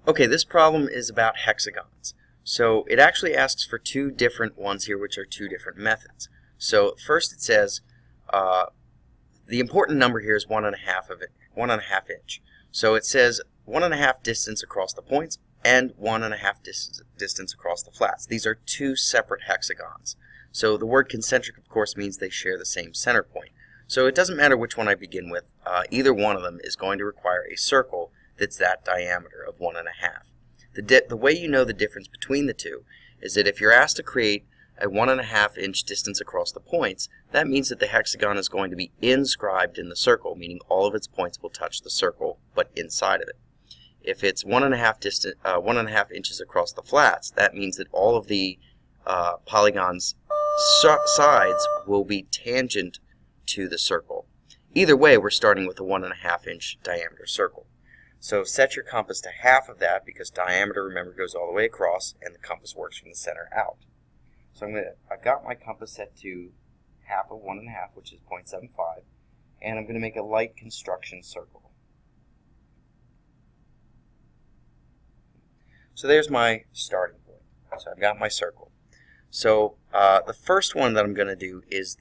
Okay, this problem is about hexagons. So it actually asks for two different ones here, which are two different methods. So first it says the important number here is 1.5 inch. So it says 1.5 distance across the points and 1.5 distance across the flats. These are two separate hexagons. So the word concentric, of course, means they share the same center point. So it doesn't matter which one I begin with. Either one of them is going to require a circle that's that diameter of 1.5. The way you know the difference between the two is that if you're asked to create a 1.5 inch distance across the points, that means that the hexagon is going to be inscribed in the circle, meaning all of its points will touch the circle, but inside of it. If it's 1.5 inches across the flats, that means that all of the polygon's sides will be tangent to the circle. Either way, we're starting with a 1.5 inch diameter circle. So set your compass to half of that, because diameter, remember, goes all the way across, and the compass works from the center out. So I've got my compass set to half of 1.5, which is 0.75, and I'm going to make a light construction circle. So there's my starting point. So I've got my circle. So the first one that I'm going to do is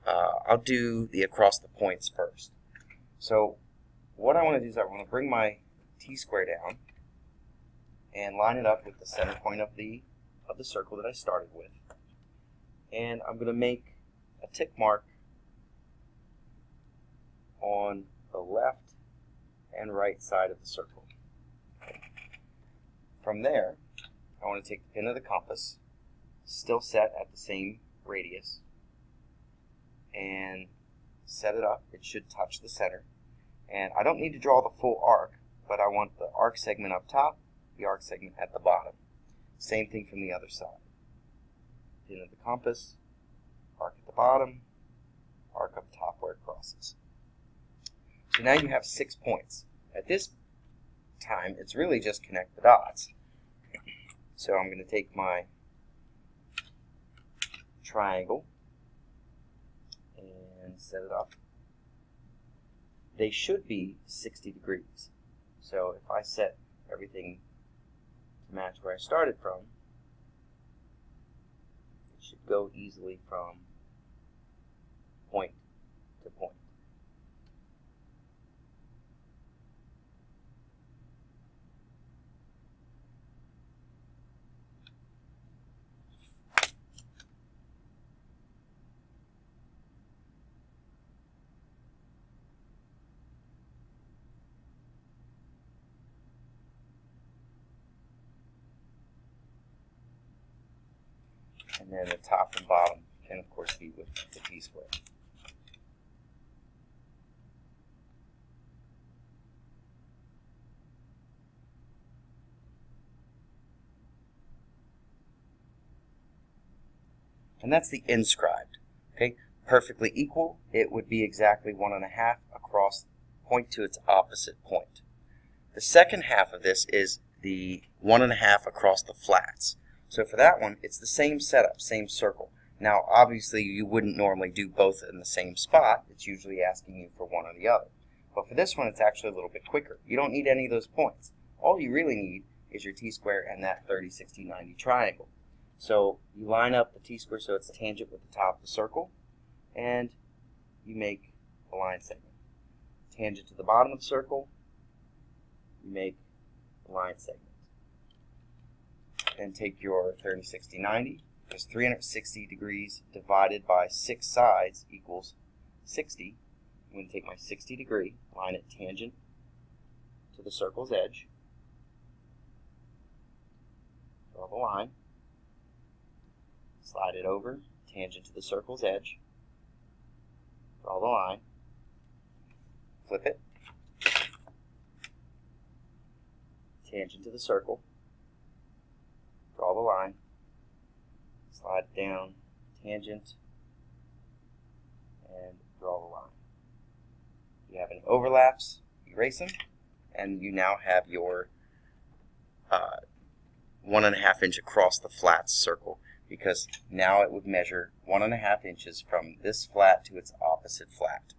I'll do the across the points first. So what I want to do is I want to bring my t-square down and line it up with the center point of the circle that I started with. And I'm going to make a tick mark on the left and right side of the circle. From there, I want to take the pin of the compass, still set at the same radius, and set it up. It should touch the center. And I don't need to draw the full arc, but I want the arc segment up top, the arc segment at the bottom. Same thing from the other side. Pin of the compass, arc at the bottom, arc up top where it crosses. So now you have 6 points. At this time, it's really just connect the dots. So I'm going to take my triangle and set it up. They should be 60 degrees. So if I set everything to match where I started from, it should go easily from point to point. And then the top and bottom can, of course, be with the t-square. And that's the inscribed. Okay, perfectly equal. It would be exactly 1.5 across point to its opposite point. The second half of this is the 1.5 across the flats. So for that one, it's the same setup, same circle. Now, obviously, you wouldn't normally do both in the same spot. It's usually asking you for one or the other. But for this one, it's actually a little bit quicker. You don't need any of those points. All you really need is your t-square and that 30, 60, 90 triangle. So you line up the t-square so it's tangent with the top of the circle, and you make a line segment. Tangent to the bottom of the circle, you make a line segment. And take your 30, 60, 90, because 360 degrees divided by 6 sides equals 60. I'm going to take my 60 degree, line it tangent to the circle's edge, draw the line, slide it over, tangent to the circle's edge, draw the line, flip it, tangent to the circle, draw the line, slide it down, tangent, and draw the line. If you have any overlaps, erase them, and you now have your 1.5 inch across the flats circle, because now it would measure 1.5 inches from this flat to its opposite flat.